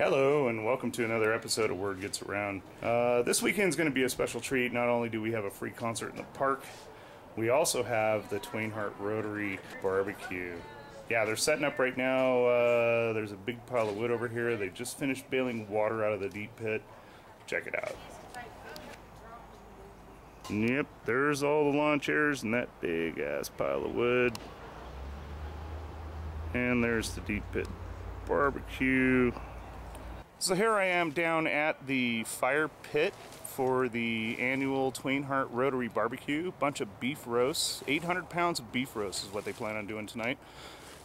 Hello and welcome to another episode of Word Gets Around. This weekend's going to be a special treat. Not only do we have a free concert in the park, we also have the Twain Harte Rotary barbecue. Yeah, they're setting up right now. There's a big pile of wood over here. They just finished bailing water out of the deep pit. Check it out. Yep, there's all the lawn chairs and that big ass pile of wood. And there's the deep pit barbecue. So here I am down at the fire pit for the annual Twain Harte Rotary barbecue. Bunch of beef roasts, 800 pounds of beef roasts is what they plan on doing tonight.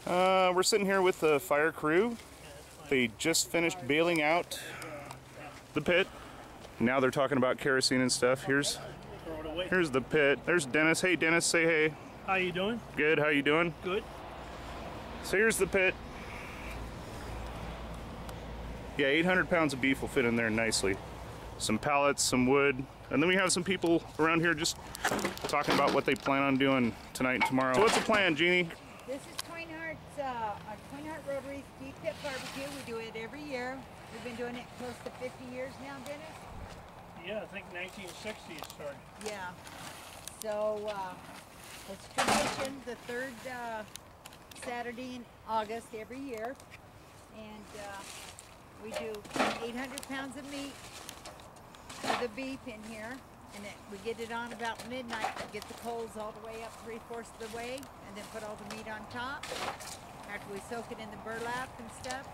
We're sitting here with the fire crew. They just finished bailing out the pit. Now they're talking about kerosene and stuff. Here's the pit. There's Dennis. Hey Dennis, say hey. How you doing? Good, how you doing? Good. So here's the pit. Yeah, 800 pounds of beef will fit in there nicely. Some pallets, some wood, and then we have some people around here just talking about what they plan on doing tonight and tomorrow. So what's the plan, Jeannie? This is Twain Harte Rotary's Deep Pit Barbecue. We do it every year. We've been doing it close to 50 years now, Dennis? Yeah, I think 1960 it started. Yeah. So it's tradition, the third Saturday in August every year. And we do 800 pounds of meat for the beef in here, and we get it on about midnight. We get the coals all the way up 3/4 of the way, and then put all the meat on top after we soak it in the burlap and stuff.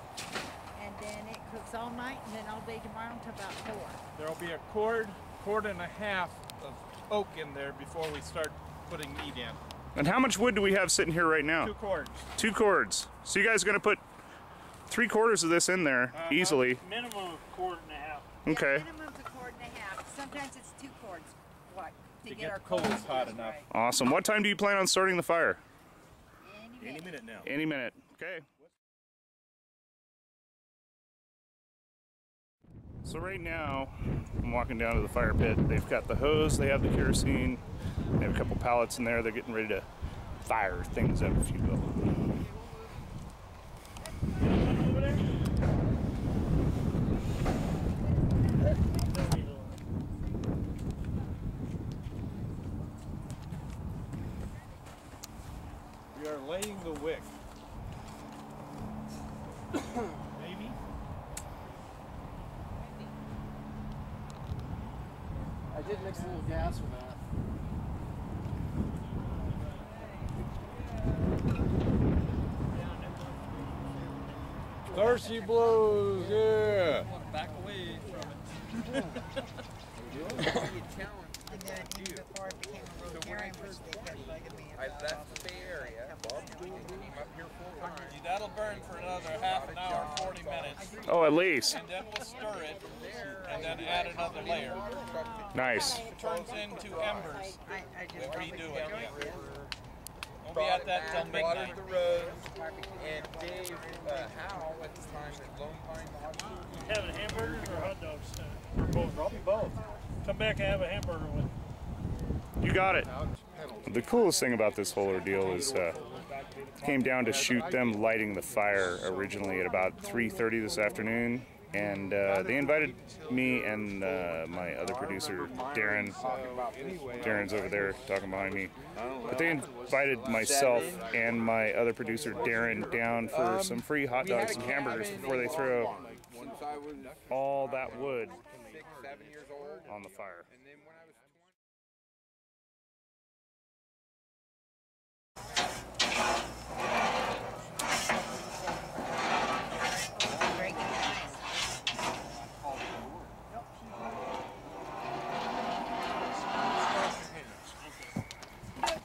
And then it cooks all night, and then all day tomorrow until about 4. There'll be a cord and a half of oak in there before we start putting meat in. And how much wood do we have sitting here right now? 2 cords. 2 cords. So you guys are going to put 3/4 of this in there easily. Minimum of a cord and a half. Okay. Yeah, minimum's a cord and a half. Sometimes it's 2 cords. What? To get our coals hot enough. Right. Awesome. What time do you plan on starting the fire? Any minute now. Any minute. Okay. So right now, I'm walking down to the fire pit. They've got the hose, they have the kerosene, they have a couple pallets in there. They're getting ready to fire things up, if you will. Over there? We are laying the wick. Maybe. I did mix a little gas with that. Darcy blows, yeah. Back away from it. And then even before it became a Rotarian, which they kept bugging me I about left the Bay Area, Bob came up here full time. That'll burn for another half an hour, 40 minutes. Oh, at least. And then we'll stir it and then add another layer. Nice. It turns into embers. I We just redo it, yeah. We'll be at that till Watered midnight. the roads, and Dave Howe at the time at Lone Pine Lodge. Having hamburgers or hot dogs? Or both? Probably both. Come back and have a hamburger with. You got it. The coolest thing about this whole ordeal is it came down to shoot them lighting the fire originally at about 3:30 this afternoon. And they invited me and my other producer, Darren. Darren's over there talking behind me. But they invited myself and my other producer, Darren, down for some free hot dogs and hamburgers before they throw Once I was all that wood 6, 7 years old. on the fire. And then when I was 20.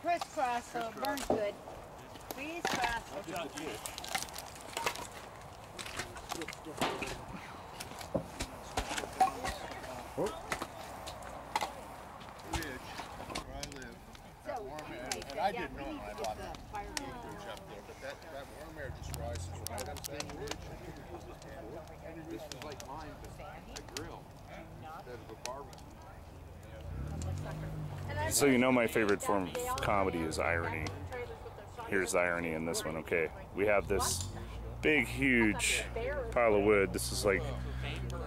crisscross so it burns good. Please cross. And I didn't know when I bought that acreage up there, but that warm air just rises right up that ridge. And this was like mine, but a grill instead of a barbecue. So you know my favorite form of comedy is irony. Here's the irony in this one, okay? We have this big, huge pile of wood. This is like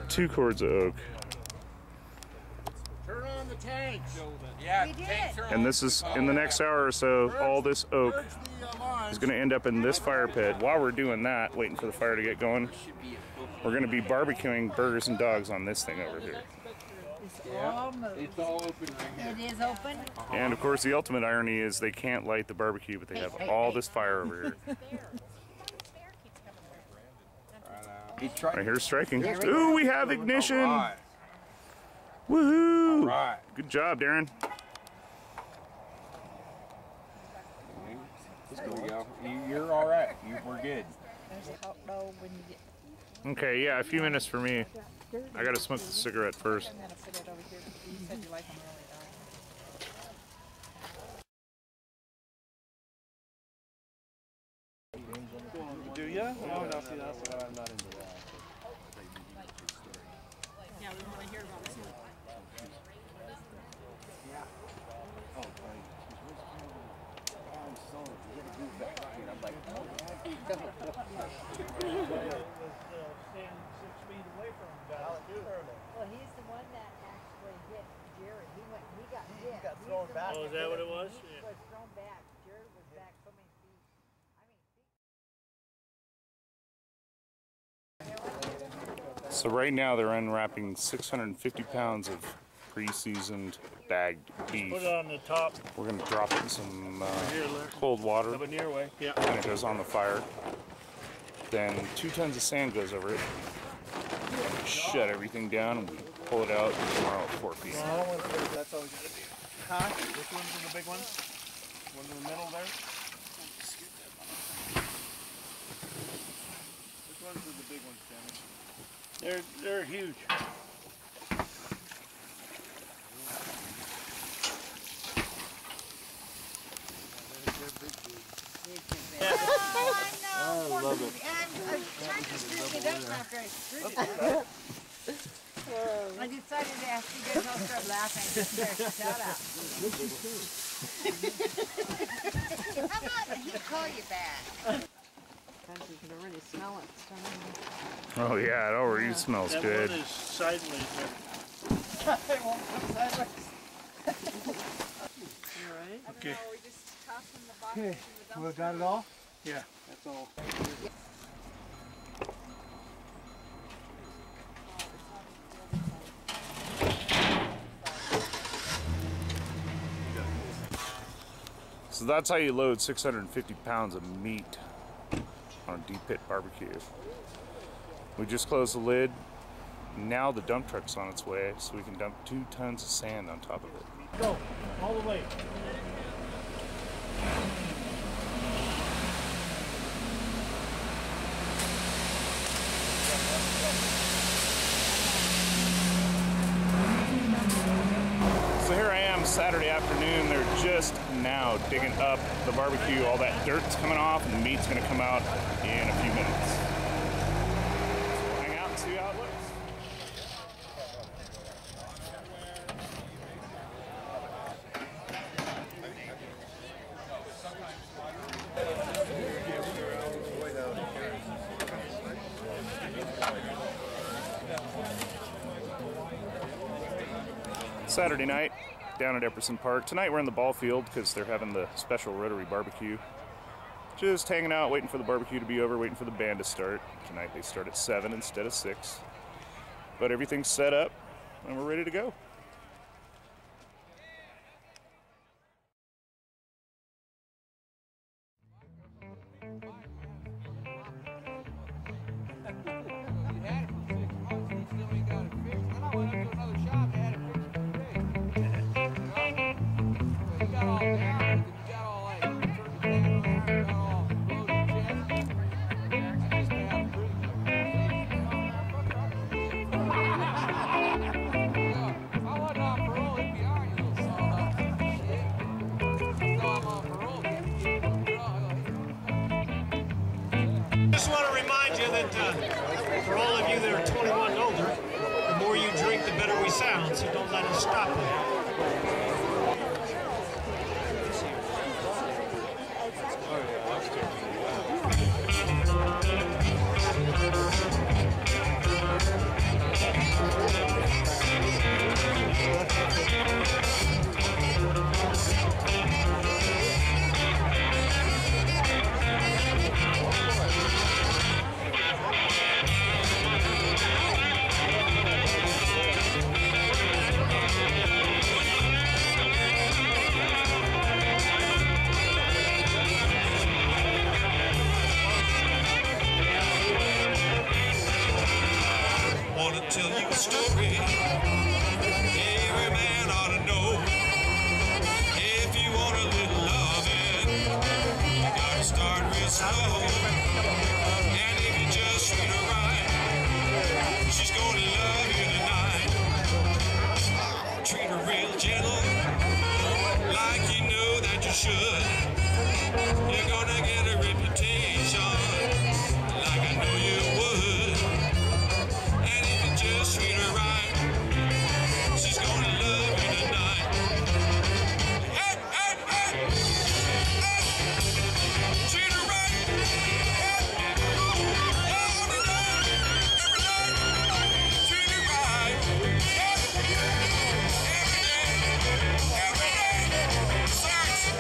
2 cords of oak. Turn on the tanks. Yeah, We did. tanks are And this is, in the next hour or so, all this oak is going to end up in this fire pit. While we're doing that, waiting for the fire to get going, we're going to be barbecuing burgers and dogs on this thing over here. It's all open right here. It is open. And of course, the ultimate irony is they can't light the barbecue, but they have all this fire over here. Right here's striking. Ooh, we have ignition! right. Woohoo! Right. Good job, Darren. There we go. You're all right. We're good. Okay, yeah, a few minutes for me. I gotta smoke the cigarette first. Do ya? Oh, no, see, that's why I'm not into that. Yeah, we want to hear about it. Well, he's the one that actually hit Jared. He got hit. He got thrown back. Oh, is that what it was? He was thrown back. Jared was back so many feet. So right now they're unwrapping 650 pounds of pre-seasoned bagged beef. Put it on the top. We're gonna drop it in some Here, look. cold water, Up in your way. Yeah. and it goes on the fire. Then 2 tons of sand goes over it. And we shut everything down and we pull it out tomorrow at 4 p.m. That's all we gotta do. Huh? Which ones are the big ones? One in the middle there? Which ones are the big ones, Danny? They're huge. I love it. And I tried to screw it up after I screwed it up. I decided to ask you guys all start laughing and just start shut up. How about he call you back? You can already smell it. Oh yeah, it already smells That good. one is sideways. It won't come sideways. All right. Okay. We just tossed in the box. Okay, We got it all? Yeah, that's all. So that's how you load 650 pounds of meat on a deep pit barbecue. We just closed the lid. Now the dump truck's on its way, so we can dump 2 tons of sand on top of it. Go, all the way. So here I am Saturday afternoon. They're just now digging up the barbecue. All that dirt's coming off and the meat's gonna come out in a few minutes. So hang out and see how it looks. Saturday night down at Epperson Park. Tonight we're in the ball field because they're having the special Rotary barbecue. Just hanging out, waiting for the barbecue to be over, waiting for the band to start. Tonight they start at 7 instead of 6. But everything's set up and we're ready to go. Just want to remind you that for all of you that are 21 and older, the more you drink, the better we sound, so don't let us stop there. should. You're gonna get a reputation like I know you would. And if you just treat her right, she's gonna love you tonight. Hey, hey, hey! Hey! Treat her right! Hey! Every night! Every night! Treat her right! Hey! Every day! Every day! Sex!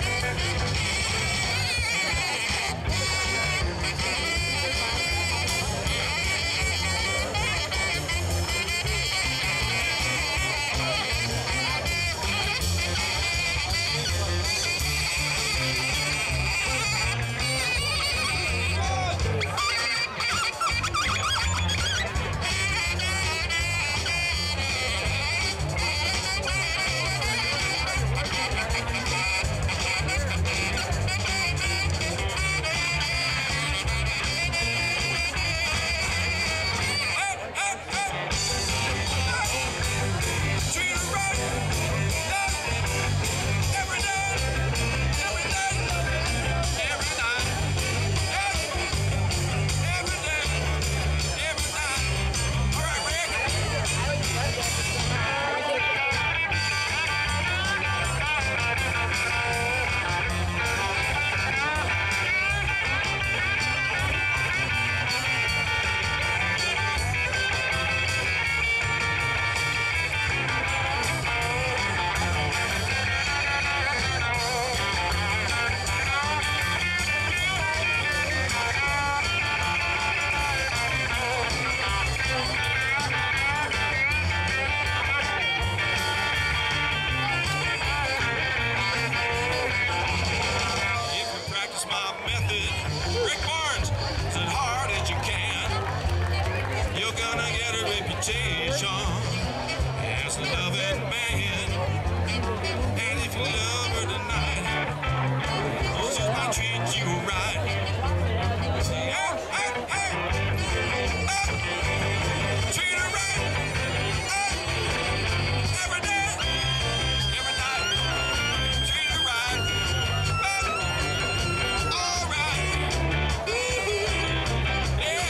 As a loving man, and if you love her tonight, she might treat you right. Hey, hey, hey, treat her right. Hey, every day, every night, treat her right. Hey, all right. Yeah.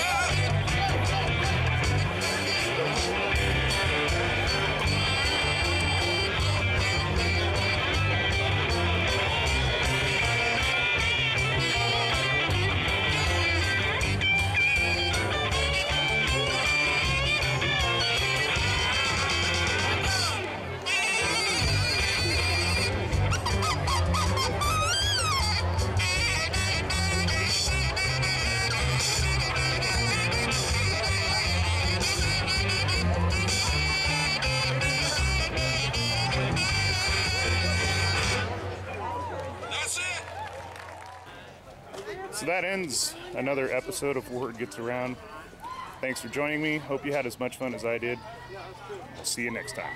So that ends another episode of Word Gets Around. Thanks for joining me. Hope you had as much fun as I did. I'll see you next time.